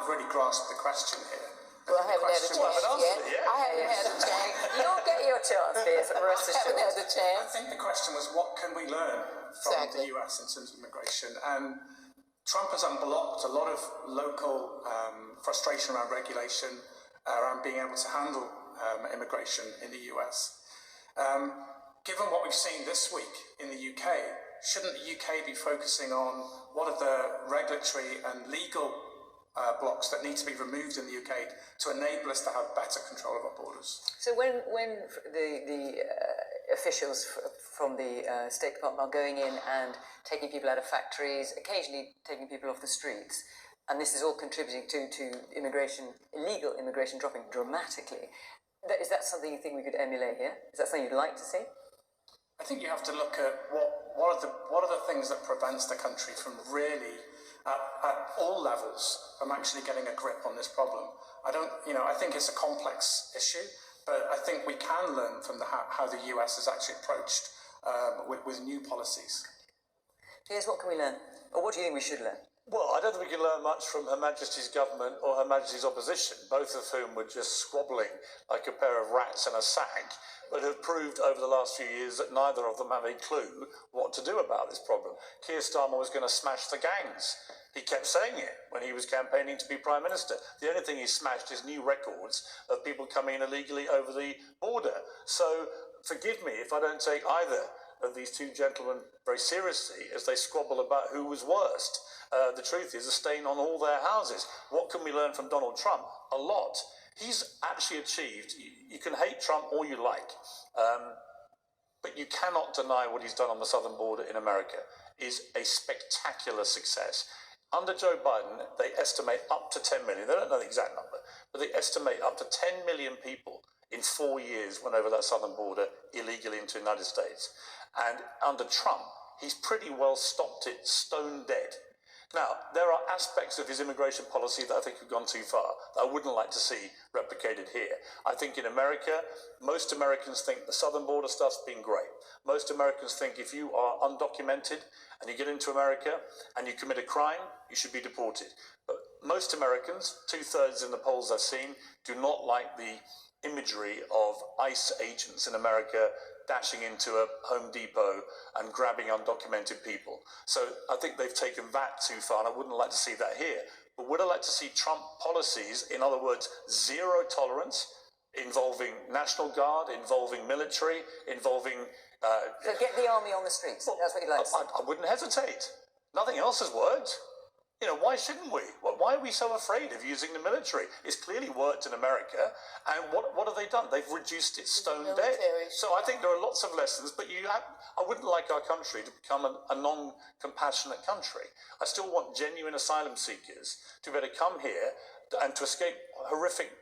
really grasped the question here. Well, I haven't had a chance yet. I haven't had a chance. You'll get your chance, Piers, rest assured. I haven't had the chance. I think the question was, what can we learn from the US in terms of immigration? And Trump has unblocked a lot of local frustration around regulation, around being able to handle immigration in the US. Given what we've seen this week in the UK, shouldn't the UK be focusing on what are the regulatory and legal blocks that need to be removed in the UK to enable us to have better control of our borders? So when the officials from the State Department are going in and taking people out of factories, occasionally taking people off the streets, and this is all contributing to illegal immigration dropping dramatically, is that something you think we could emulate here? Is that something you'd like to see? I think you have to look at what are the things that prevents the country from really, at all levels, from actually getting a grip on this problem. I think it's a complex issue, but I think we can learn from how the US has actually approached with new policies. Piers, what can we learn? Or what do you think we should learn? Well, I don't think we can learn much from Her Majesty's government or Her Majesty's opposition, both of whom were just squabbling like a pair of rats in a sack, but have proved over the last few years that neither of them have a clue what to do about this problem. Keir Starmer was going to smash the gangs. He kept saying it when he was campaigning to be Prime Minister. The only thing he smashed is new records of people coming in illegally over the border. So forgive me if I don't take either of these two gentlemen very seriously as they squabble about who was worst. The truth is a stain on all their houses. What can we learn from Donald Trump? A lot. He's actually achieved, you can hate Trump all you like, but you cannot deny what he's done on the southern border in America is a spectacular success. Under Joe Biden, they estimate up to 10 million. They don't know the exact number, but they estimate up to 10 million people in 4 years went over that southern border illegally into the United States. And under Trump, he's pretty well stopped it stone dead. Now, there are aspects of his immigration policy that I think have gone too far, that I wouldn't like to see replicated here. I think in America, most Americans think the southern border stuff's been great. Most Americans think if you are undocumented and you get into America and you commit a crime, you should be deported. But most Americans, 2/3 in the polls I've seen, do not like the imagery of ICE agents in America dashing into a Home Depot and grabbing undocumented people. So I think they've taken that too far, and I wouldn't like to see that here. But would I like to see Trump policies, in other words, zero tolerance, involving National Guard, involving military, involving... So get the army on the streets. Well, that's what you'd like to see. I wouldn't hesitate. Nothing else has worked. Why shouldn't we? Why are we so afraid of using the military? It's clearly worked in America, and what have they done? They've reduced it stone dead. So I think there are lots of lessons, but I wouldn't like our country to become a non-compassionate country. I still want genuine asylum seekers to be able to come here and to escape horrific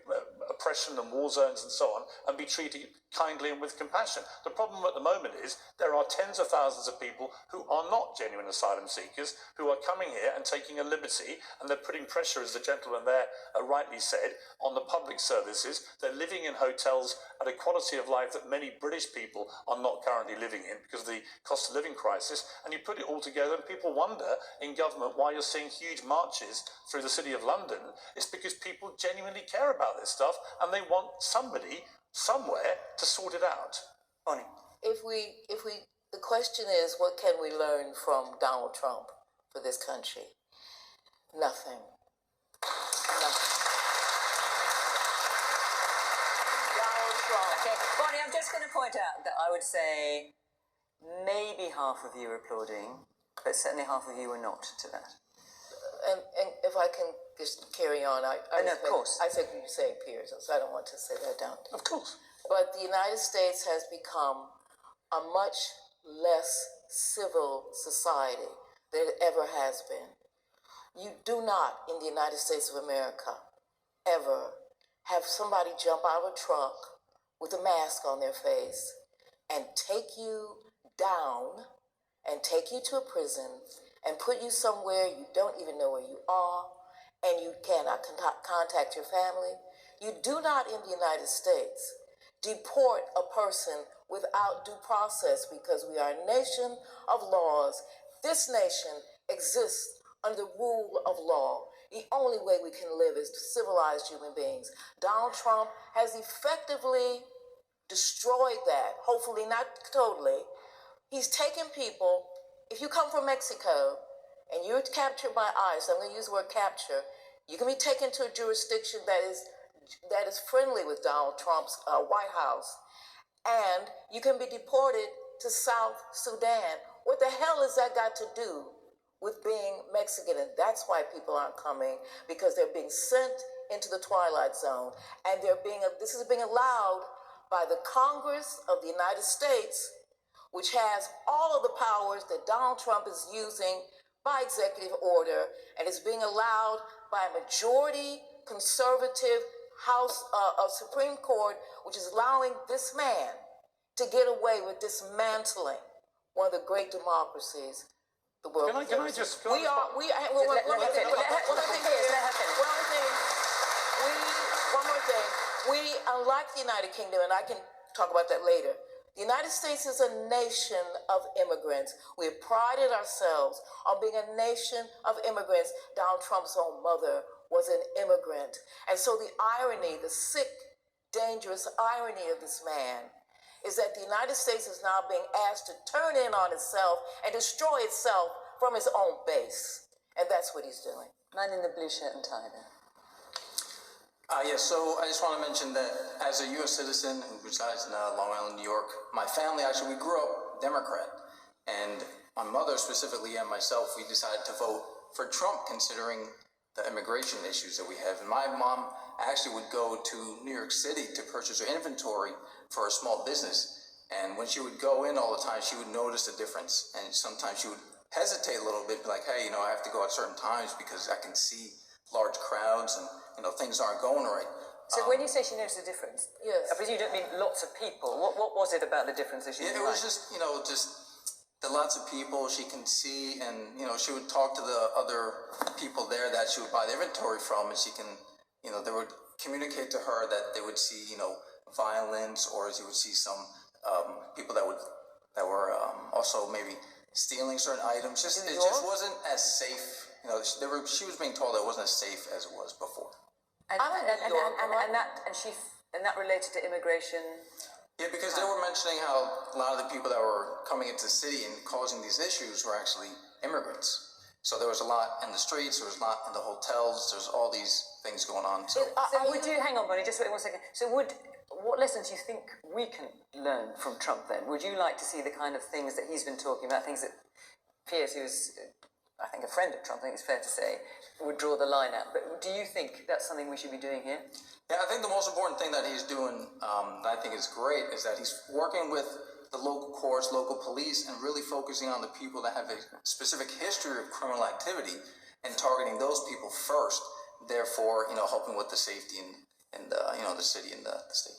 oppression and war zones and so on, and be treated kindly and with compassion. The problem at the moment is there are tens of thousands of people who are not genuine asylum seekers, who are coming here and taking a liberty, and they're putting pressure, as the gentleman there rightly said, on the public services. They're living in hotels at a quality of life that many British people are not currently living in because of the cost of living crisis, and you put it all together and people wonder in government why you're seeing huge marches through the city of London. It's because people genuinely care about this stuff and they want somebody somewhere to sort it out. Bonnie. The question is, what can we learn from Donald Trump for this country? Nothing. Donald Trump. Okay, Bonnie, I'm just going to point out that I would say maybe half of you are applauding, but certainly half of you are not to that. And if I can just carry on, of course. I said you say Piers, so I don't want to say that down. Of course. But the United States has become a much less civil society than it ever has been. You do not, in the United States of America, ever have somebody jump out of a truck with a mask on their face and take you down and take you to a prison and put you somewhere you don't even know where you are, and you cannot contact your family. You do not, in the United States, deport a person without due process, because we are a nation of laws. This nation exists under the rule of law. The only way we can live as civilized human beings. Donald Trump has effectively destroyed that, hopefully not totally. He's taken people, if you come from Mexico and you're captured by ICE, I'm going to use the word capture, you can be taken to a jurisdiction that is friendly with Donald Trump's White House, and you can be deported to South Sudan. What the hell has that got to do with being Mexican? And that's why people aren't coming, because they're being sent into the Twilight Zone, and this is being allowed by the Congress of the United States, which has all of the powers that Donald Trump is using by executive order, and is being allowed by a majority conservative House Supreme Court, which is allowing this man to get away with dismantling one of the great democracies the world has ever seen. One more thing. We, unlike the United Kingdom, and I can talk about that later, the United States is a nation of immigrants. We have prided ourselves on being a nation of immigrants. Donald Trump's own mother was an immigrant. And so the irony, the sick, dangerous irony of this man is that the United States is now being asked to turn in on itself and destroy itself from its own base. And that's what he's doing. Man in the blue shirt and tie there. So I just want to mention that as a U.S. citizen who resides in Long Island, New York, my family we grew up Democrat. And my mother specifically and myself, we decided to vote for Trump considering the immigration issues that we have. And my mom actually would go to New York City to purchase her inventory for a small business. And when she would go in all the time, she would notice the difference. And sometimes she would hesitate a little bit, be like, hey, I have to go at certain times because I can see large crowds and, things aren't going right. So when you say she noticed the difference, yes, I presume you don't mean lots of people. What was it about the difference that she didn't like? It was just, just the lots of people she can see, and, she would talk to the other people there that she would buy the inventory from, and she can, they would communicate to her that they would see, violence, or she would see some people that were also maybe stealing certain items. It just wasn't as safe. She was being told that it wasn't as safe as it was before. And that related to immigration. Yeah, because they were mentioning how a lot of the people that were coming into the city and causing these issues were actually immigrants. So there was a lot in the streets, there was a lot in the hotels, there's all these things going on. So would you, hang on, Bonnie, just wait 1 second. So what lessons do you think we can learn from Trump then? Would you like to see the kind of things that he's been talking about, things that Piers, who's, I think, a friend of Trump, I think it's fair to say, would draw the line at? But do you think that's something we should be doing here? Yeah, I think the most important thing that he's doing, that I think is great, is that he's working with the local courts, local police, and really focusing on the people that have a specific history of criminal activity and targeting those people first, therefore, helping with the safety in the, the city and the state.